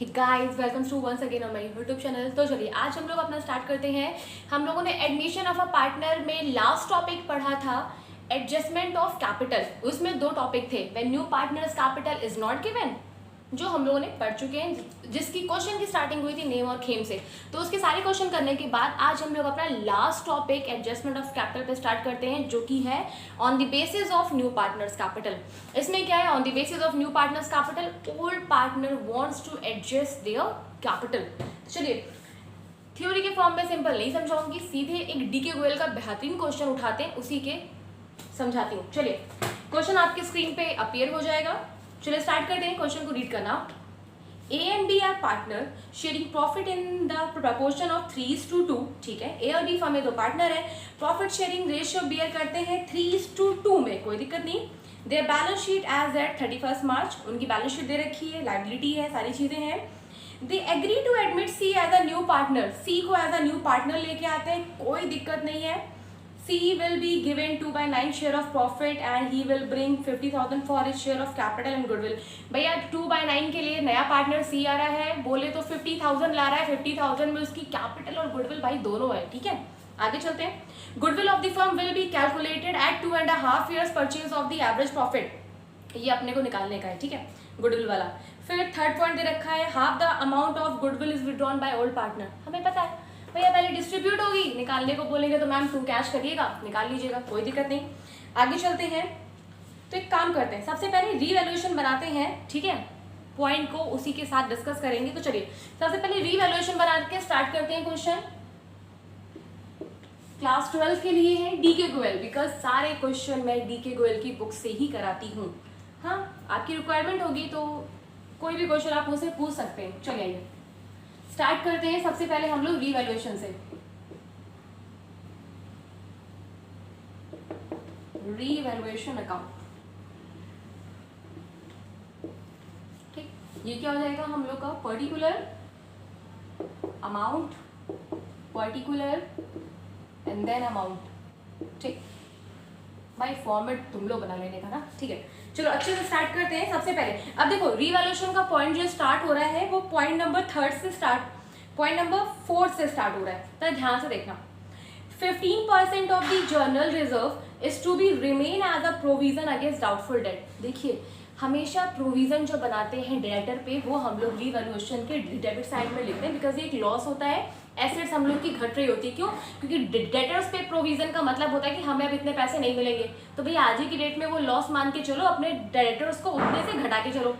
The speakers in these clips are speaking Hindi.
Guys welcome to once again on my YouTube channel. तो चलिए आज हम लोग अपना स्टार्ट करते हैं। हम लोगों ने एडमिशन ऑफ अ पार्टनर में लास्ट टॉपिक पढ़ा था एडजस्टमेंट ऑफ कैपिटल। उसमें दो टॉपिक थे, when new partners capital is not given, जो हम लोगों ने पढ़ चुके हैं, जिसकी क्वेश्चन की स्टार्टिंग हुई थी नेम और खेम से। तो उसके सारे क्वेश्चन करने के बाद आज हम लोग अपना last topic adjustment of capital पे स्टार्ट करते हैं, जो कि है on the basis of new partners capital. इसमें क्या है, on the basis of new partners capital old partner wants to adjust their capital. चलिए थ्योरी के फॉर्म में सिंपल नहीं समझाऊंगी, सीधे एक डी के गोयल का बेहतरीन क्वेश्चन उठाते हैं, उसी के समझाती हूँ। चलिए क्वेश्चन आपके स्क्रीन पे अपीयर हो जाएगा। चलिए स्टार्ट करते हैं क्वेश्चन को रीड करना। A and B are partner sharing profit in the proportion of 3:2। ठीक है, ए और बी फर्म में दो पार्टनर है, प्रॉफिट शेयरिंग रेशियो बियर करते हैं 3:2 में, कोई दिक्कत नहीं। Their balance sheet as at 31 March, उनकी बैलेंस शीट दे रखी है, लाइबिलिटी है, सारी चीजें हैं। They agree to admit C as a new partner, C को एज अ न्यू पार्टनर लेके आते हैं, कोई दिक्कत नहीं है। C will be given 2/9 share of profit and he will bring 50,000 for his share of capital and goodwill। भैया 2/9 के लिए नया पार्टनर C आ रहा है, बोले तो 50,000 ला रहा है, 50,000 में उसकी कैपिटल और गुडविल भाई दोनों है। ठीक है, आगे चलते हैं। Goodwill of the firm will be calculated at 2.5 years purchase of the average profit, ये अपने को निकालने का है। ठीक है, गुडविल वाला। फिर थर्ड पॉइंट दे रखा है, half the amount of goodwill is withdrawn by old partner. हमें पता है भैया पहले डिस्ट्रीब्यूट होगी, निकालने को बोलेंगे तो मैम टू कैश करिएगा, निकाल लीजिएगा, कोई दिक्कत नहीं। आगे चलते हैं। तो एक काम करते हैं, सबसे पहले रीवैल्यूएशन बनाते हैं। ठीक है, पॉइंट को उसी के साथ डिस्कस करेंगे। तो चलिए सबसे पहले रीवैल्यूएशन बना के स्टार्ट करते हैं। क्वेश्चन क्लास 12 के लिए है, डी के गोयल, बिकॉज सारे क्वेश्चन मैं डी के गोयल की बुक से ही कराती हूँ। हाँ, आपकी रिक्वायरमेंट होगी तो कोई भी क्वेश्चन आप मुझसे पूछ सकते हैं। चलिए स्टार्ट करते हैं। सबसे पहले हम लोग रीवैल्यूएशन से, रीवैल्यूएशन अकाउंट। ठीक, ये क्या हो जाएगा हम लोग का, particular amount, particular and then amount. ठीक भाई, फॉर्मेट तुम लोग बना लेने का ना। ठीक है, चलो अच्छे से स्टार्ट करते हैं। सबसे पहले अब देखो रीवैल्यूएशन का पॉइंट जो स्टार्ट हो रहा है वो पॉइंट नंबर 3 से स्टार्ट, पॉइंट नंबर 4 से स्टार्ट हो रहा है। तो ध्यान से देखना, 15% of the general reserve is to be remain as a provision against doubtful debt. देखिए हमेशा प्रोविजन जो बनाते हैं डेटर पे, वो हम लोग रीवैल्यूएशन के डेबिट साइड में लिखते हैं, बिकॉज ये एक लॉस होता है, एसेट्स हम लोग की घट रही होती है। क्यों? क्योंकि डेटर्स पे प्रोविजन का मतलब होता है कि हमें अब इतने पैसे नहीं मिलेंगे, तो भाई आज ही की डेट में वो लॉस मान के चलो, अपने डेटर्स को उतने से घटा के चलो,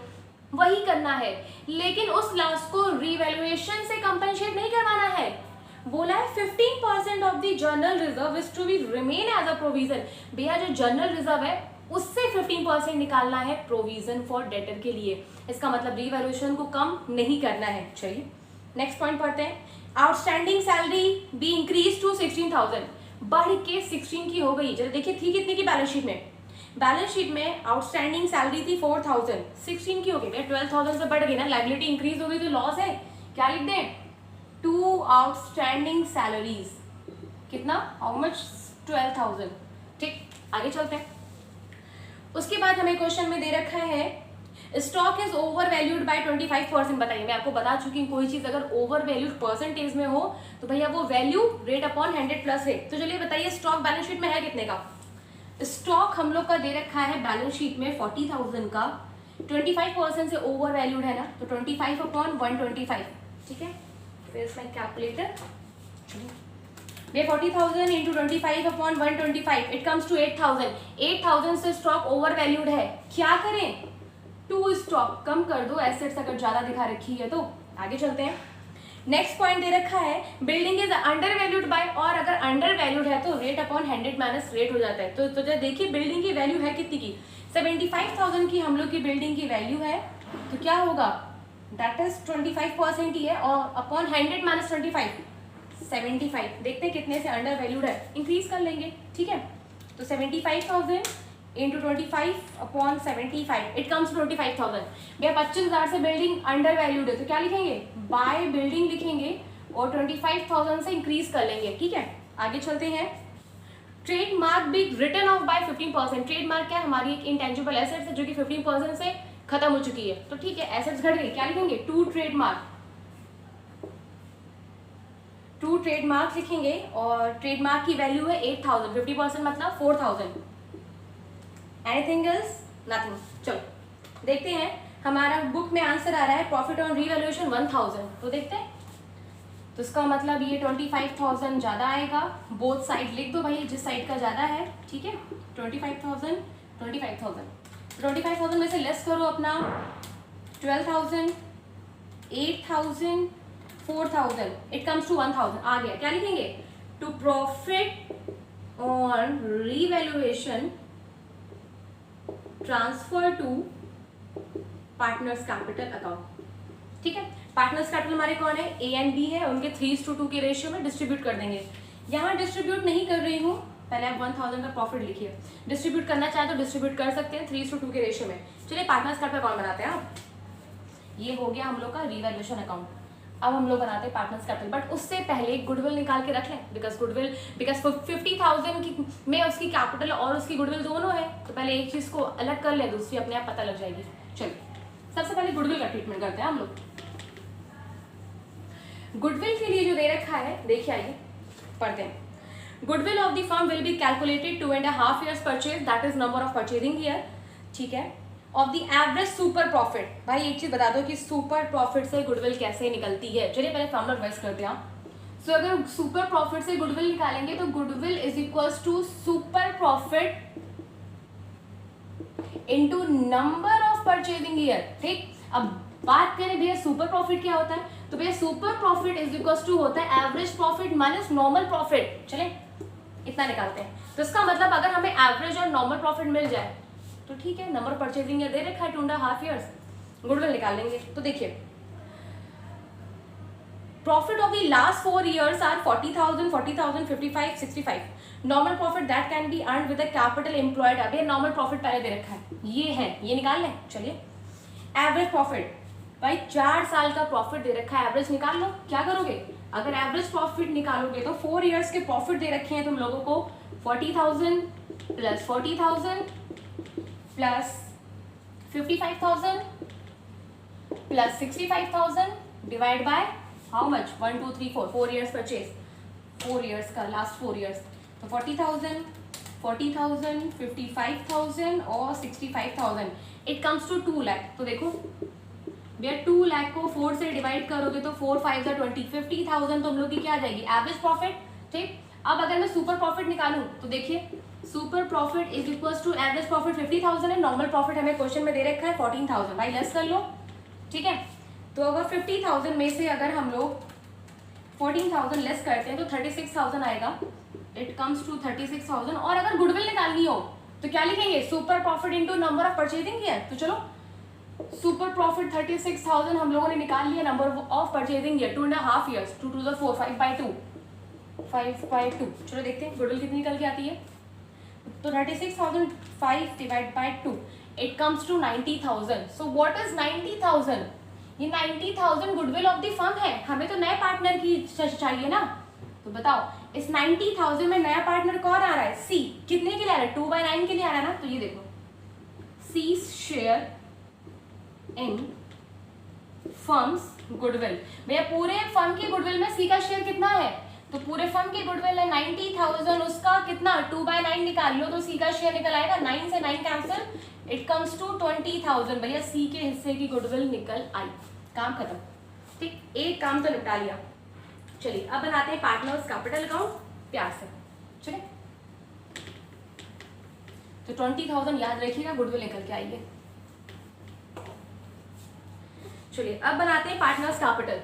वही करना है। लेकिन उस लॉस को रीवैल्यूएशन से कंपनसेट नहीं करवाना है। बोला है 15% of the general reserve is to be remain as a provision. भैया जो जर्नल रिजर्व है उससे 15% निकालना है प्रोविजन फॉर डेटर के लिए। इसका मतलब रीवैल्यूएशन को कम नहीं करना है। चलिए नेक्स्ट पॉइंट पढ़ते हैं। Outstanding salary be increase to 16,000, बढ़ के 16 की हो गई। चलो देखिए थी कितने की बैलेंस शीट में, बैलेंस शीट में आउटस्टैंडिंग सैलरी थी 4,000, 16 की हो गई। 12,000 से बढ़ गई ना, लाइबिलिटी इंक्रीज हो गई तो लॉस है। क्या लिख दें, टू आउटस्टैंडिंग सैलरीज, कितना, हाउ मच, 12,000। ठीक, आगे चलते हैं। उसके बाद हमें क्वेश्चन में दे रखा है stock is over valued bye 25%। बताइए, मैं आपको बता चुकी हूँ कोई चीज अगर ओवर वैल्यूड परसेंटेज में हो तो भैया वो वैल्यू रेट अपॉन 100 प्लस है। तो चलिए बताइए स्टॉक बैलेंस शीट में है कितने का, स्टॉक हम लोग का दे रखा है बैलेंस शीट में 40,000 का, 25% से ओवर वैल्यूड है ना, तो 25 अपॉन 125। ठीक है, फिर इसमें कैलकुलेटर, ये 40,000 into 25 upon 125, it comes to 8,000। 8,000 से स्टॉक ओवर वैल्यूड है, क्या करें, टू स्टॉक कम कर दो, एसेट्स अगर ज्यादा दिखा रखी है तो। आगे चलते हैं। नेक्स्ट पॉइंट दे रखा है building is under valued bye, और अगर अंडर वैल्यूड है तो रेट अपॉन 100 माइनस रेट हो जाता है। तो देखिए बिल्डिंग की वैल्यू है कितनी की, 75,000 की हम लोग की बिल्डिंग की वैल्यू है, तो क्या होगा, दैट इज 25% ही है, और अपॉन 100 माइनस 25, 75। देखते हैं कितने से अंडर वैल्यूड है, इंक्रीज कर लेंगे। ठीक है, तो 75,000 इंटू 25 अपॉन 75, इट कम्स 25,000। भैया 25,000 से बिल्डिंग अंडर वैल्यूड है तो क्या लिखेंगे, बाय बिल्डिंग लिखेंगे, और 25,000 से इंक्रीज कर लेंगे। ठीक है, आगे चलते हैं। Trademark be written off by 15%। Trademark क्या है, हमारी एक इंटेंजिबल एसेट है जो कि 15% से खत्म हो चुकी है, तो ठीक है एसेट्स घट गई, क्या लिखेंगे? टू ट्रेडमार्क, टू ट्रेडमार्क लिखेंगे और ट्रेडमार्क की वैल्यू है 8000, 50% मतलब 4000। Anything else? नथिंग। चलो देखते हैं, हमारा बुक में आंसर आ रहा है प्रॉफिट ऑन रीवैल्यूएशन 1000, तो देखते हैं। तो इसका मतलब ये 25,000 ज़्यादा आएगा, बोथ साइड लिख दो भाई जिस साइड का ज़्यादा है, ठीक है। 25,000 25,000 में से लेस करो अपना 12,000 8,000 4,000, इट कम्स टू 1,000 आ गया। क्या लिखेंगे? To profit on revaluation transfer to partners capital account, ठीक है। पार्टनर्स कैपिटल हमारे कौन है? ए एंड बी है, उनके 3:2 के रेशियो में डिस्ट्रीब्यूट कर देंगे। यहाँ डिस्ट्रीब्यूट नहीं कर रही हूँ, पहले आप 1000 का प्रॉफिट लिखिए, डिस्ट्रीब्यूट करना चाहे तो डिस्ट्रीब्यूट कर सकते हैं 3:2 के रेशियो में। चलिए पार्टनर्स कैपिटल कौन बनाते हैं आप? ये हो गया हम लोग का रीवैल्यूएशन अकाउंट। अब हम लोग बनाते हैं पार्टनर्स कैपिटल, बट उससे पहले गुडविल निकाल के रख लें, बिकॉज 50,000 की में उसकी कैपिटल और उसकी गुडविल दोनों है, तो पहले एक चीज को अलग कर ले, दूसरी अपने आप पता लग जाएगी। चलिए सबसे पहले गुडविल का ट्रीटमेंट करते हैं हम लोग। गुडविल के लिए जो दे रखा है देखिए, आइए पढ़ते हैं। Goodwill of the firm will be calculated 2.5 years purchase, that is number of purchasing year, ठीक है, of the average super profit. भाई एक चीज बता दो कि सुपर प्रॉफिट से गुडविल कैसे निकलती है। चलिए पहले फॉर्मूला रिवाइज करते हैं। सो अगर सुपर प्रॉफिट से गुडविल निकालेंगे तो goodwill is equals to super profit into number of purchasing year, ठीक। अब बात करें भैया सुपर प्रॉफिट क्या होता है, तो भैया super profit is equals to होता है average profit minus normal profit. चले इतना निकालते हैं, तो इसका मतलब अगर हमें एवरेज और नॉर्मल प्रॉफिट मिल जाए तो ठीक है, नंबर परचेजिंग ईयर दे रखा है 2.5 years, गुडविल निकाल लेंगे। तो देखिए profit of the last 4 years are 40,000 40,000 55 65, normal profit that can be earn with the capital employed. अब ये नॉर्मल प्रॉफिट पहले दे रखा है, ये है, ये निकाल लें। चलिए एवरेज प्रॉफिट, भाई 4 साल का प्रॉफिट दे रखा है, एवरेज निकाल लो। क्या करोगे? अगर एवरेज प्रॉफिट निकालोगे तो 4 years के प्रॉफिट दे रखे हैं तुम लोगों को 40,000 plus 40,000 plus 55,000 plus 65,000 divide by how much? 1 2 3 4 4 years purchase, 4 years का लास्ट 4 years, तो 40,000 40,000 55,000 और 65,000, इट कम्स टू 2 लाख। तो देखो भैया 2 लाख को 4 से डिवाइड करोगे तो 4 5 20, 50,000 तुम लोग की क्या आ जाएगी? एवरेज प्रॉफिट, ठीक। अब अगर मैं सुपर प्रॉफिट निकालूं तो देखिए super profit is equals to average profit 50,000 है, नॉर्मल प्रॉफिट हमें क्वेश्चन में दे रखा है 14,000, भाई लेस कर लो, ठीक है। तो अगर 50,000 में से अगर हम लोग 14,000 लेस करते हैं तो 36,000 आएगा, इट कम्स टू 36,000। और अगर गुडविल निकालनी हो तो क्या लिखेंगे? Super profit into number of purchasing year. तो चलो सुपर प्रॉफिट 36,000 हम लोगों ने निकाल लिया, number of purchasing year 2.5 years, 2 to the 4 5/2। चलो देखते हैं गुडविल कितनी निकल के आती है। तो 36,000 5 divide by 2, it comes to 90,000। So what is 90,000? ये 90,000 गुडविल ऑफ द फर्म है, हमें तो नए पार्टनर की चाहिए ना। तो बताओ इस 90,000 में नया पार्टनर कौन आ रहा है? सी। कितने के लिए आ रहा है? 2/9 के लिए आ रहा है ना। तो ये देखो C share in firms goodwill, भैया पूरे फर्म की गुडविल में सी का शेयर कितना है? तो पूरे फर्म की गुडविल है 90,000, उसका कितना 2/9 निकाल लो तो सी का शेयर निकल आएगा, 9 से 9 कैंसिल, इट कम्स टू 20,000। भैया सी के हिस्से की गुडविल निकल आई, काम खत्म, ठीक। एक काम तो निपटा लिया। चलिए अब बनाते हैं पार्टनर्स कैपिटल अकाउंट प्यार से। चलिए तो 20,000 याद रखिएगा, गुडविल निकल के आई है। चलिए अब बनाते हैं partners capital.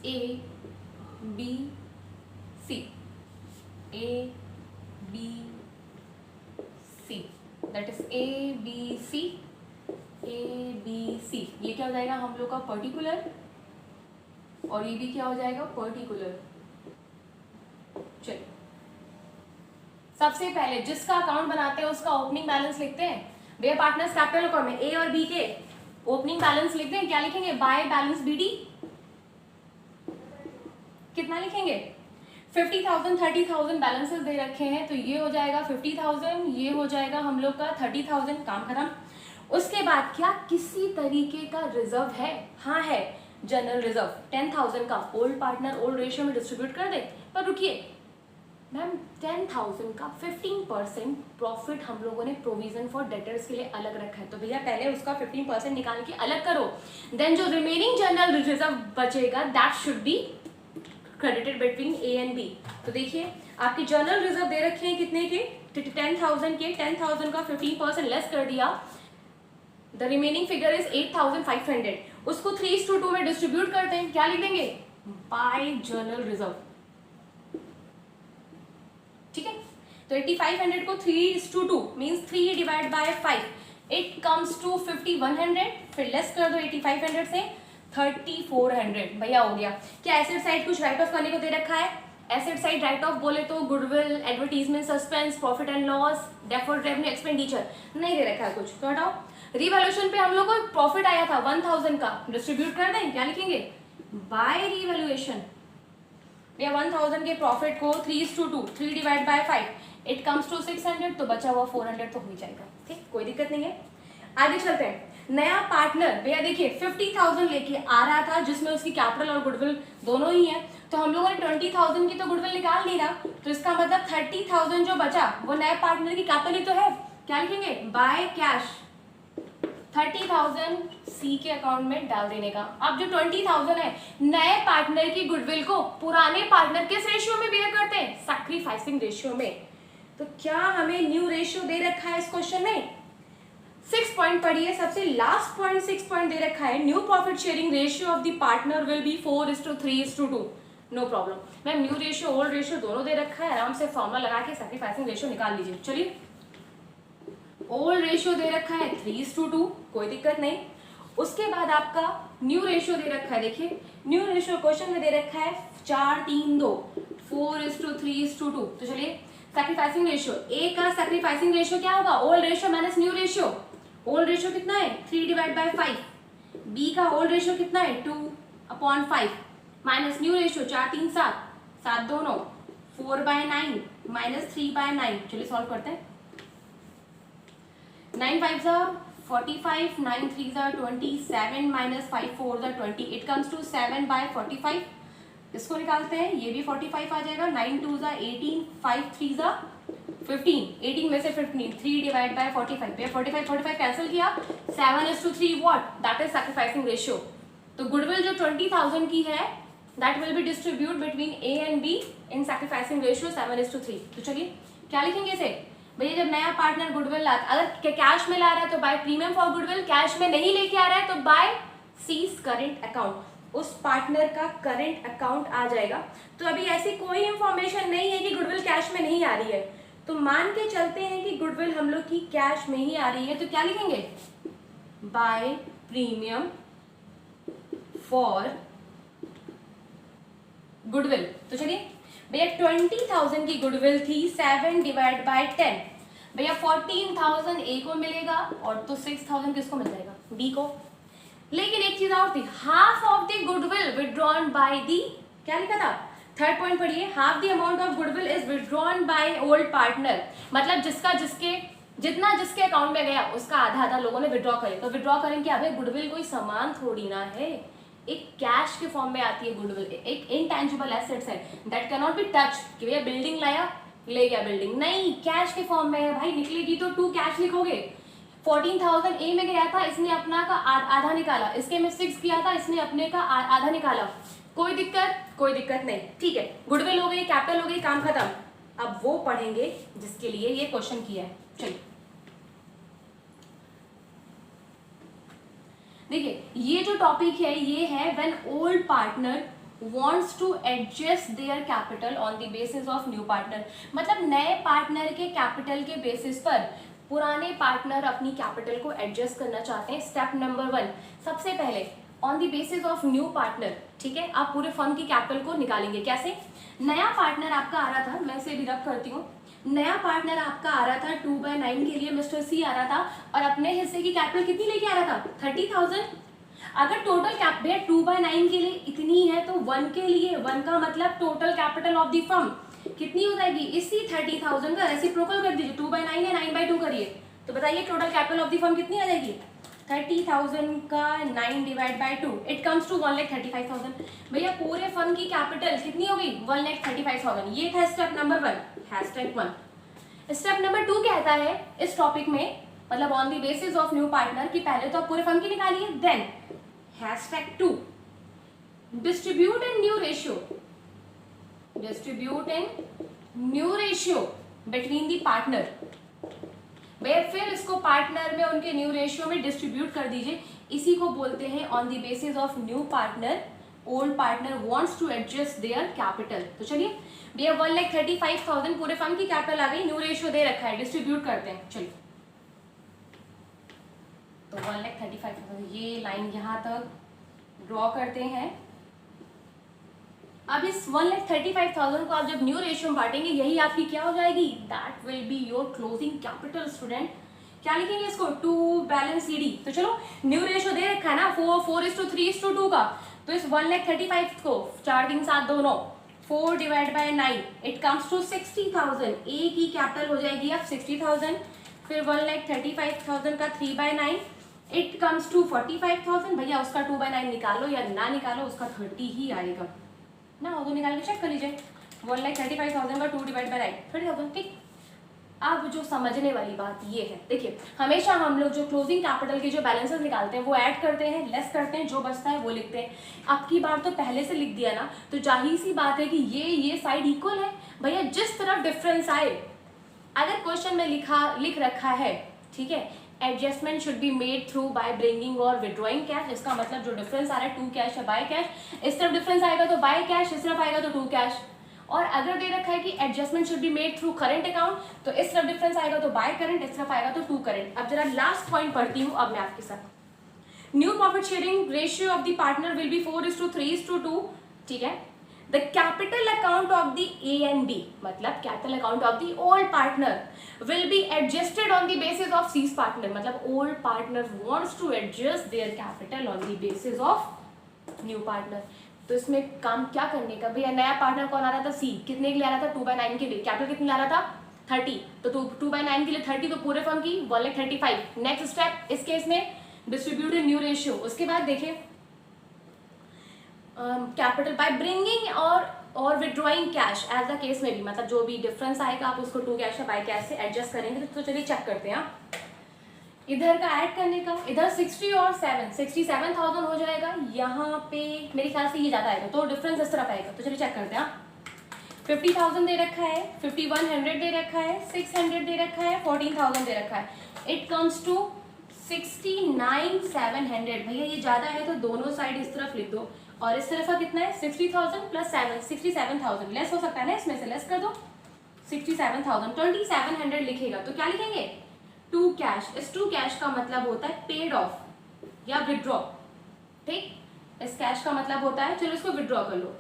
A B C A B C, that is A B C A B C। ये क्या हो जाएगा हम लोग का पर्टिकुलर, और ये भी क्या हो जाएगा पर्टिकुलर। चलिए सबसे पहले जिसका अकाउंट बनाते हैं उसका ओपनिंग बैलेंस लिखते हैं। भैया पार्टनर्स कैपिटल अकाउंट में ए और बी के ओपनिंग बैलेंस लिखते हैं, क्या लिखेंगे? बाय बैलेंस BD, कितना लिखेंगे 50,000 30,000 बैलेंसेस दे रखे हैं, तो ये हो जाएगा 50,000, ये हो जाएगा हम लोग का 30,000, काम खत्म। उसके बाद क्या किसी तरीके का रिजर्व है? हाँ है, जनरल रिजर्व 10,000 का ओल्ड पार्टनर ओल्ड रेशियो में डिस्ट्रीब्यूट कर दे। पर रुकिए मैम, 10,000 का 15% प्रॉफिट हम लोगों ने प्रोविजन फॉर डेटर्स के लिए अलग रखा है, तो भैया पहले उसका 15% निकाल के अलग करो, देन जो रिमेनिंग जनरल रिजर्व बचेगा that should be credited between A and B. तो देखिए आपकी जनरल रिजर्व दे रखे हैं कितने के 10,000 के, 10,000 का 15% लेस कर दिया, द रिमेनिंग फिगर इज 8,500। उसको 3:2 में डिस्ट्रीब्यूट करते हैं, क्या लिख देंगे बाय जनरल रिजर्व, ठीक है। तो 8,500 को 3:2 means 3 divide by 5, it comes to 5,100, फिर लेस कर दो 8,500 से 3,400, भैया हो गया। क्या एसेट साइड कुछ राइट ऑफ करने को दे रखा है? एसेट साइड राइट ऑफ बोले तो goodwill, advertisement, suspense, profit and loss, deferred revenue, expenditure, नहीं दे रखा है कुछ, तो हटाओ। रिवैल्यूएशन पे हम लोग को प्रॉफिट आया था 1,000 का, डिस्ट्रीब्यूट कर दें, क्या लिखेंगे बाय रिवैल्यूएशन। भैया 1,000 के प्रॉफिट को 3:2, 3 divide by 5, it comes to 600, तो बचा हुआ 400 तो हो ही जाएगा, ठीक, कोई दिक्कत नहीं है। आगे चलते हैं। नया पार्टनर भैया देखिए 50,000 लेके आ रहा था, जिसमें उसकी कैपिटल और गुडविल दोनों ही है, तो हम लोगों ने 20,000 की तो गुडविल निकाल ली ना, तो इसका मतलब 30,000 जो बचा वो नए पार्टनर की कैपिटल ही तो है, क्या लिखेंगे बाय कैश 30,000 सी के अकाउंट में डाल देने का। अब जो 20,000 है नए पार्टनर की गुडविल को पुराने पार्टनर किस रेशियो में बेयर करते हैं? सैक्रिफाइसिंग रेशियो में। तो क्या हमें न्यू रेशियो दे रखा है इस क्वेश्चन में? 6 पॉइंट पढ़िए, सबसे लास्ट पॉइंट 6 पॉइंट दे रखा है, new profit sharing ratio of the partner will be 4:3:2। No problem ma'am, new ratio old ratio दोनों दे रखा है, आराम से फॉर्मूला लगा के सैक्रिफाइसिंग रेशियो निकाल लीजिए। चलिए ओल्ड रेशियो दे रखा है 3:2, कोई दिक्कत नहीं। उसके बाद आपका न्यू रेशियो दे रखा है, देखिए न्यू रेशियो क्वेश्चन में दे रखा है 4:3:2, 4:3:2। तो चलिए सैक्रिफाइसिंग रेशियो, ए का सैक्रिफाइसिंग रेशियो क्या होगा? Old ratio minus new ratio. Old ratio कितना है 3 डिवाइड बाय 5, बी का ओल्ड रेशियो कितना है 2/5 माइनस न्यू रेशियो 4/3 7 2 9 4/9 माइनस 3/9। चलिए सॉल्व करते हैं। 9 5 45, 9 3 27 माइनस 5 4 20, इट कम्स टू 7/45। इसको निकालते हैं, ये भी 45 आ जाएगा, 9 2 18, 5 3 15, 18 में से 15, 3 डिवाइड बाय 45, 45 कैंसिल किया, 7:3 what, that is sacrificing ratio. तो गुडविल जो 20,000 की है that will be distribute between A and be in sacrificing ratio 7:3। तो चलिए क्या लिखेंगे इसे भैया, जब नया पार्टनर गुडविल ला, अगर कैश में ला रहा है तो by premium for goodwill, cash में नहीं लेके आ रहा है तो बाय सीज करेंट अकाउंट, उस पार्टनर का करंट अकाउंट आ जाएगा। तो अभी ऐसी कोई इंफॉर्मेशन नहीं है कि गुडविल कैश में नहीं आ रही है, तो मान के चलते हैं कि गुडविल हम लोग की कैश में ही आ रही है, तो क्या लिखेंगे बाय प्रीमियम फॉर गुडविल। तो चलिए भैया 20,000 की गुडविल थी, 7 डिवाइड बाय 10, भैया 14,000 ए को मिलेगा और तो 6,000 किसको मिल जाएगा बी को। लेकिन एक चीज और थी, half of the goodwill withdrawn by the, क्या लिखा था थर्ड पॉइंट पढ़िए, half the amount of goodwill is withdrawn by old partner, मतलब जिसका जितना जिसके अकाउंट में गया उसका आधा आधा लोगों ने विड्रॉ करे। तो विड्रॉ करें क्या भाई, गुडविल कोई सामान थोड़ी ना है, एक कैश के फॉर्म में आती है गुडविल, एक इनटैंजिबल एसेट्स है that can not be touch, कि भैया बिल्डिंग लाया ले गया बिल्डिंग, नहीं कैश के फॉर्म में है भाई, निकलेगी तो 2 कैश लिखोगे। 14,000 ए में गया था, इसने अपना का आधा निकाला, इसके में 6 किया था, इसने अपने का आधा निकाला, कोई दिक्कत नहीं, ठीक है। गुडविल हो गई, कैपिटल हो गई, काम खत्म। अब वो पढ़ेंगे जिसके लिए ये क्वेश्चन किया है। चलिए देखिए ये जो टॉपिक है ये है when old partner wants to adjust their capital on the basis of new partner, मतलब नए पार्टनर के कैपिटल के बेसिस पर पुराने पार्टनर अपनी कैपिटल को एडजस्ट करना चाहते हैं। स्टेप नंबर 1, सबसे पहले on the basis of new partner, ठीक है, आप पूरे फर्म की कैपिटल को निकालेंगे। कैसे? नया पार्टनर आपका आ रहा था, मैं इसे भी रब करती हूँ, नया पार्टनर आपका आ रहा था 2/9 के लिए, मिस्टर सी आ रहा था और अपने हिस्से की कैपिटल कितनी लेके आ रहा था 30,000। अगर टोटल कैप भैया 2/9 के लिए इतनी है तो 1 के लिए 1 का मतलब total capital of the firm कितनी हो जाएगी, इसी 30,000 का रेसिप्रोकल कर दीजिए, 2/9 है 9/2 करिए, तो बताइए total capital of the firm कितनी आ जाएगी, 30,000 का 9 divide by 2 it comes to 1,35,000। भैया पूरे फर्म की कैपिटल कितनी होगी, 1,35,000। ये था स्टेप नंबर 1, है स्टेप 1। स्टेप नंबर 2 कहता है इस टॉपिक में, मतलब on the basis of new partner, कि पहले तो आप पूरे फर्म की निकालिए, then hashtag 2 distribute in new ratio, distribute in new ratio between the partner. भैया फिर इसको पार्टनर में उनके न्यू रेशियो में डिस्ट्रीब्यूट कर दीजिए, इसी को बोलते हैं on the basis of new partner old partner wants to adjust their capital. तो चलिए भैया 1,35,000 पूरे फर्म की कैपिटल आ गई, न्यू रेशियो दे रखा है, डिस्ट्रीब्यूट करते हैं। चलिए तो 1,35,000 ये लाइन यहाँ तक ड्रॉ करते हैं। अब इस 1,35,000 को आप जब न्यू रेशियो में बांटेंगे, यही आपकी क्या हो जाएगी, that will be your closing capital. Student क्या लिखेंगे इसको, 2 बैलेंस ईडी। तो चलो न्यू रेशियो दे रखा है ना 4:3:2 का, तो इस 1,35,000 को 4 3 7 2 9 4 divide by 9 it comes to 60,000। A की कैपिटल हो जाएगी अब 60,000, फिर 1,35,000 का 3/9 इट कम्स टू 45,000। भैया उसका 2/9 निकालो या ना निकालो, उसका 30 ही आएगा ना, वो तो निकाल के चेक कर लीजिए। 1,35,000 का 2 डिवाइड बाई 9 30,000। ठीक, अब जो समझने वाली बात ये है, देखिए हमेशा हम लोग जो क्लोजिंग कैपिटल के जो बैलेंसेस निकालते हैं वो ऐड करते हैं, लेस करते हैं, जो बचता है वो लिखते हैं। अब की बार तो पहले से लिख दिया ना, तो जाहिर सी बात है कि ये साइड इक्वल है। भैया जिस तरफ डिफरेंस आए, अगर क्वेश्चन में लिख रखा है, ठीक है, adjustment should be made through bye bringing और विड्रॉइंग कैश, इसका मतलब जो डिफरेंस आ रहा है 2 कैश या बाय कैश, इस तरफ डिफरेंस आएगा तो बाय कैश, इस तरफ आएगा तो 2 कैश। और अगर दे रखा है कि adjustment should be made through current account, तो इस तरफ डिफरेंस आएगा तो बाय करंट, इस तरफ आएगा तो 2 करंट। अब जरा लास्ट पॉइंट पढ़ती हूँ अब मैं आपके साथ। New profit sharing ratio of the partner will be 4:3:2। ठीक है, the capital account of the A and B, मतलब capital account of the old partner will be adjusted on the basis of C's partner, मतलब old partner wants to adjust their capital on the basis of new partner। तो इसमें काम क्या करने का, भैया नया पार्टनर कौन आ रहा था, C, कितने के लिए आ रहा था, 2/9 के लिए, कैपिटल कितने ला रहा था 30, तो 2/9 के लिए 30, तो पूरे फर्म की 1,35,000। नेक्स्ट स्टेप इस केस में डिस्ट्रीब्यूटेड न्यू रेशियो। उसके बाद देखिए कैपिटल बाय ब्रिंगिंग और withdrawing cash as the case में भी, मतलब जो भी डिफरेंस आएगा आप उसको 2 कैश या बाय कैश से एडजस्ट करेंगे। तो चलिए चेक करते हैं, इधर का ऐड करने का, इधर 60 और 7 67,000 हो जाएगा, यहाँ पे मेरे ख्याल से ये ज़्यादा आएगा, तो डिफरेंस इस तरफ आएगा। तो चलिए चेक करते हैं, 50,000 दे रखा है, 5,100 दे रखा है, 600 दे रखा है, 14,000 दे रखा है, इट कम्स टू 69,700। भैया ये ज़्यादा है तो दोनों साइड इस तरफ लिख दो, और इस तरफ का कितना है 60,000 प्लस 7 67,000, लेस हो सकता है ना, इसमें से लेस कर दो 67,000, 2,700 लिखेगा तो क्या लिखेंगे 2 कैश। इस 2 कैश का मतलब होता है पेड ऑफ या विड्रॉ। ठीक, इस कैश का मतलब होता है, चलो इसको विड्रॉ कर लो,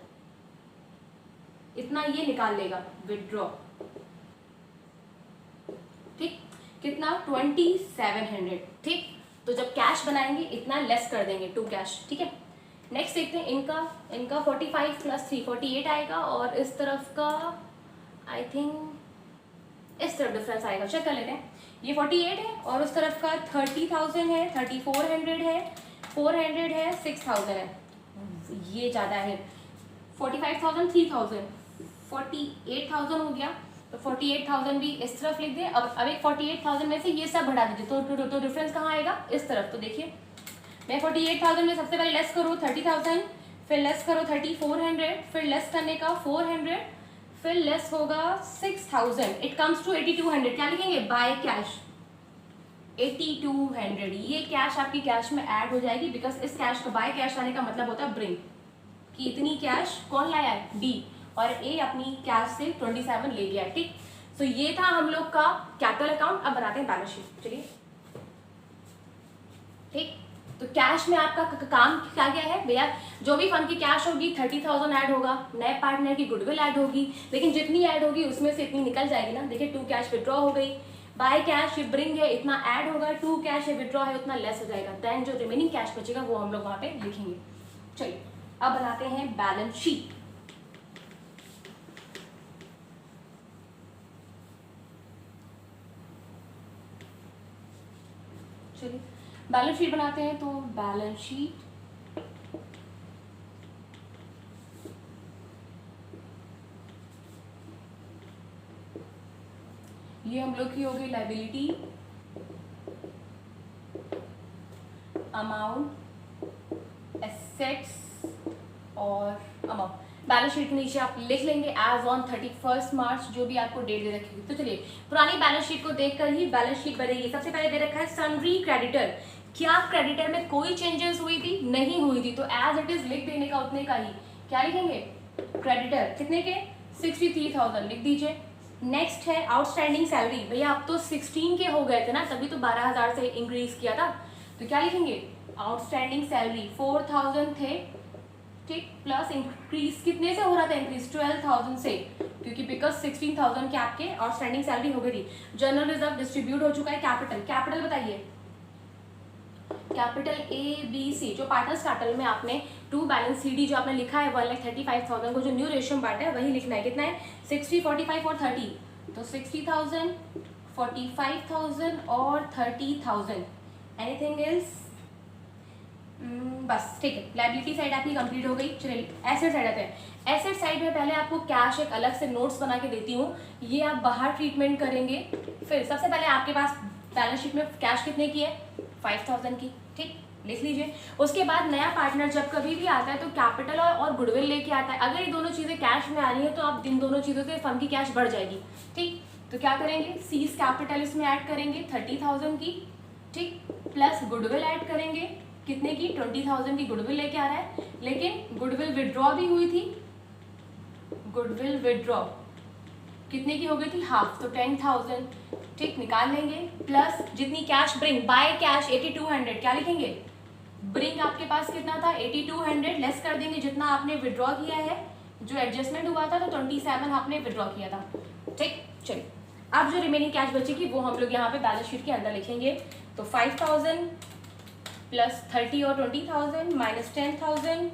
इतना ये निकाल लेगा विड्रॉ। ठीक, कितना 2,700। ठीक, तो जब कैश बनाएंगे इतना लेस कर देंगे 2 कैश। ठीक है, नेक्स्ट देखते हैं इनका 45 प्लस 3 48 आएगा, और इस तरफ का आई थिंक इस तरफ डिफरेंस आएगा, चेक कर लेते हैं। ये 48 है और उस तरफ का 30,000 है, 3,400 है, 400 है, 6,000 है, ये ज़्यादा है। 45,000 3,000 48,000 हो गया, तो 48,000 भी इस तरफ लिख दें। अब एक 48,000 में से ये सब बढ़ा दीजिए, तो डिफरेंस कहाँ आएगा, इस तरफ। तो देखिए मैं 48,000 में सबसे पहले लेस करूँ 30,000, फिर लेस करो 3,400, फिर लेस करने का 400, फिर लेस होगा 6,000, इट कम्स टू 8,200। क्या लिखेंगे बाय कैश 8,200। ये कैश आपकी कैश में ऐड हो जाएगी, बिकॉज इस कैश का बाय कैश आने का मतलब होता है ब्रिंग, कि इतनी कैश कौन लाया है डी, और ए अपनी कैश से 27 ले गया। ठीक, तो ये था हम लोग का कैपिटल अकाउंट। अब बनाते हैं बैलेंस शीट। चलिए, ठीक, तो कैश में आपका काम क्या क्या है भैया, जो भी फंड की कैश होगी 30,000 ऐड होगा, नए पार्टनर की गुडविल ऐड होगी, लेकिन जितनी ऐड होगी उसमें से इतनी निकल जाएगी ना। देखिए 2 कैश विड्रॉ हो गई, बाय कैश ये ब्रिंग है इतना ऐड होगा, टू कैश है विड्रॉ है उतना लेस हो जाएगा, देन जो रिमेनिंग कैश बचेगा वो हम लोग वहां पे लिखेंगे। चलिए अब बनाते हैं बैलेंस शीट। चलिए बैलेंस शीट बनाते हैं। तो बैलेंस शीट ये हम लोग की हो गई लायबिलिटी, अमाउंट, एसेट्स और अमाउंट। बैलेंस शीट के नीचे आप लिख लेंगे एज ऑन 31 मार्च जो भी आपको डेट दे रखी है। तो चलिए पुरानी बैलेंस शीट को देखकर ही बैलेंस शीट बनेगी। सबसे पहले दे रखा है सन्ड्री क्रेडिटर। क्या क्रेडिटर में कोई चेंजेस हुई थी? नहीं हुई थी, तो एज इट इज लिख देने का उतने का ही। क्या लिखेंगे? क्रेडिटर कितने के? 63,000 लिख दीजिए। नेक्स्ट है आउटस्टैंडिंग सैलरी। भैया आप तो 16 के हो गए थे ना, तभी तो 12,000 से इंक्रीज किया था, तो क्या लिखेंगे? आउटस्टैंडिंग सैलरी 4,000 थे, ठीक, प्लस इंक्रीज कितने से हो रहा था? इंक्रीज 12,000 से, क्योंकि बिकॉज 16,000 के आपके आउटस्टैंडिंग सैलरी हो गई थी। जनरल रिजर्व डिस्ट्रीब्यूट हो चुका है। कैपिटल, कैपिटल बताइए, कैपिटल ABC जो पार्टनर्स कैपिटल में आपने टू बैलेंस CD जो आपने लिखा है 1,35,000 को जो न्यू रेशियो पार्ट है वही लिखना है। कितना है? 60, 45 और 30, तो 60,000, 45,000 और 30,000। Anything else? बस ठीक है। लायबिलिटी साइड आपकी कंप्लीट हो गई। चलिए एसेट साइड आते हैं। एसेट साइड में पहले आपको कैश एक अलग से नोट्स बना के देती हूँ, ये आप बाहर ट्रीटमेंट करेंगे। फिर सबसे पहले आपके पास बैलेंस शीट में कैश कितने की है? 5,000 की, ठीक, लिख लीजिए। उसके बाद नया पार्टनर जब कभी भी आता है तो कैपिटल और गुडविल लेके आता है। अगर ये दोनों चीज़ें कैश में आ रही है तो आप इन दोनों चीज़ों से फर्म की कैश बढ़ जाएगी, ठीक। तो क्या करेंगे? सीज कैपिटल इसमें ऐड करेंगे 30,000 की, ठीक, प्लस गुडविल ऐड करेंगे कितने की? 20,000 की गुडविल लेके आ रहा है, लेकिन गुडविल विड्रॉ भी हुई थी। गुडविल विड्रॉ कितने की हो गई थी? हाफ, तो 10,000, ठीक, निकाल लेंगे। प्लस जितनी कैश ब्रिंग बाय कैश 8200, क्या लिखेंगे? ब्रिंग आपके पास कितना था? 8200, लेस कर देंगे जितना आपने विड्रॉ किया है। जो एडजस्टमेंट हुआ था तो 27 आपने विड्रॉ किया था, ठीक। चलिए अब जो रिमेनिंग कैश बचेगी वो हम लोग यहाँ पे बैलेंस शीट के अंदर लिखेंगे। तो 5,000 प्लस 30 और 20,000 माइनस 10,000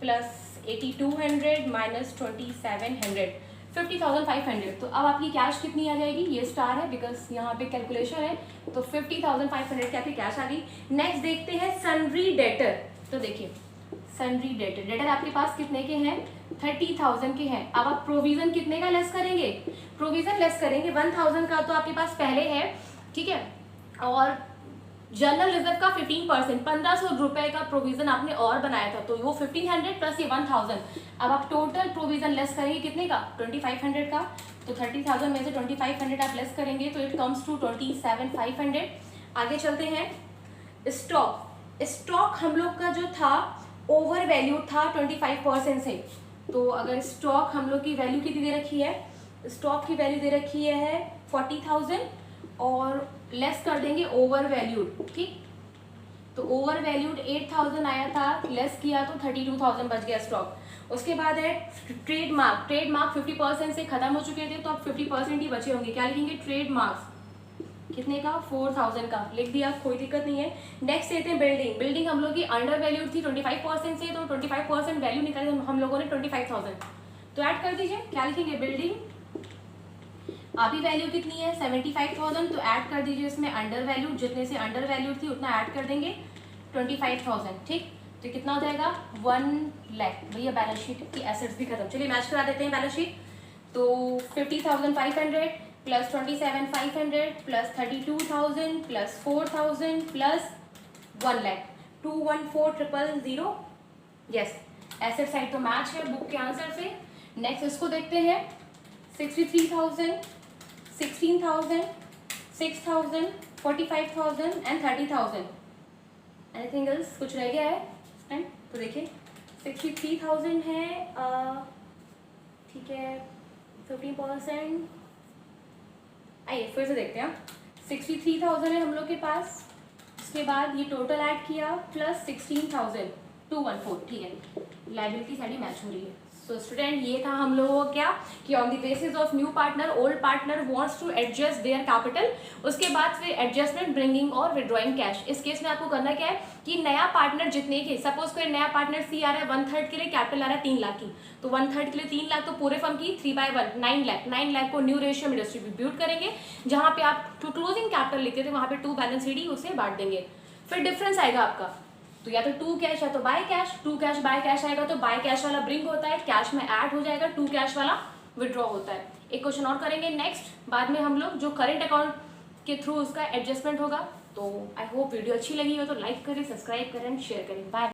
प्लस 8200 माइनस 2700, 50,500। तो अब आपकी कैश कितनी आ जाएगी? ये स्टार है बिकॉज यहाँ पे कैलकुलेशन है, तो 50,500 की आपकी कैश आ गई। नेक्स्ट देखते हैं सन्ड्री डेटर। तो देखिए सन्ड्री डेटर, डेटर आपके पास कितने के हैं? 30,000 के हैं। अब आप प्रोविजन कितने का लेस करेंगे? प्रोविजन लेस करेंगे 1,000 का तो आपके पास पहले है, ठीक है, और जनरल रिजर्व का 15%, 1,500 रुपए का प्रोविजन आपने और बनाया था, तो वो 1,500 प्लस ये 1,000। अब आप टोटल प्रोविजन लेस करेंगे कितने का? 2,500 का। तो 30,000 में से 2,500 आप लेस करेंगे तो इट कम्स टू 27,500। आगे चलते हैं। स्टॉक, स्टॉक हम लोग का जो था ओवर वैल्यू था 25% से, तो अगर स्टॉक हम लोग की वैल्यू कितनी दे रखी है? स्टॉक की वैल्यू दे रखी है 40,000 और लेस कर देंगे ओवर वैल्यूड, ठीक। तो ओवर वैल्यूड 8,000 आया था, लेस किया तो 32,000 बच गया स्टॉक। उसके बाद है ट्रेडमार्क। ट्रेडमार्क 50% से खत्म हो चुके थे तो अब 50% ही बचे होंगे। क्या लिखेंगे? ट्रेडमार्क्स कितने का? 4,000 का, लिख दिया, कोई दिक्कत नहीं है। नेक्स्ट लेते हैं बिल्डिंग। बिल्डिंग हम लोग की अंडर वैल्यूड थी 25% से, तो 25% वैल्यू निकाले हम लोगों ने 25,000, तो ऐड कर दीजिए। क्या लिखेंगे? बिल्डिंग अभी वैल्यू कितनी है? 75,000, तो ऐड कर दीजिए इसमें अंडर वैल्यू, जितने से अंडर वैल्यू थी उतना ऐड कर देंगे 25,000, ठीक। तो कितना हो जाएगा? 1 लाख। भैया बैलेंस शीट की एसेट्स भी खत्म। चलिए मैच करा देते हैं बैलेंस शीट। तो 50,500 plus 27,500 plus 32,000 plus 4,000 plus 1 lakh, 214,000। Yes, asset side तो मैच है बुक के आंसर से। नेक्स्ट इसको देखते हैं। 63,000, 16,000, 6,000, 45,000 एंड 30,000। Anything else? कुछ रह गया है इस टाइम? तो देखिए 63,000 है, ठीक है, 50%। आइए फिर से देखते हैं। 63,000 है हम लोग के पास, उसके बाद ये टोटल ऐड किया प्लस 16,000, 214, ठीक है। लाइबिलिटी सारी मैच हो रही है, सो स्टूडेंट ये था हम लोगों को क्या कि on the basis of new partner old partner wants to adjust their capital, उसके बाद फिर एडजस्टमेंट ब्रिंगिंग और विड्रॉइंग कैश। इस केस में आपको करना क्या है कि नया पार्टनर जितने के, सपोज कोई नया पार्टनर सी आ रहा है 1/3 के लिए कैपिटल आ रहा है 3 लाख की, तो 1/3 के लिए 3 लाख, तो पूरे फर्म की 3/1 9 लाख, 9 लाख को न्यू रेशियो में डिस्ट्रीब्यूट करेंगे। जहां पे आप क्लोजिंग कैपिटल लिखते थे वहां पे 2 बैलेंस शीट उसे बांट देंगे। फिर डिफरेंस आएगा आपका, तो या तो 2 कैश या तो by cash, 2 cash by cash आएगा तो बाय कैश वाला ब्रिंग होता है, कैश में ऐड हो जाएगा, 2 कैश वाला विड्रॉ होता है। एक क्वेश्चन और करेंगे नेक्स्ट बाद में हम लोग, जो करंट अकाउंट के थ्रू उसका एडजस्टमेंट होगा। तो आई होप वीडियो अच्छी लगी हो तो लाइक करें, सब्सक्राइब करें, शेयर करें। बाय।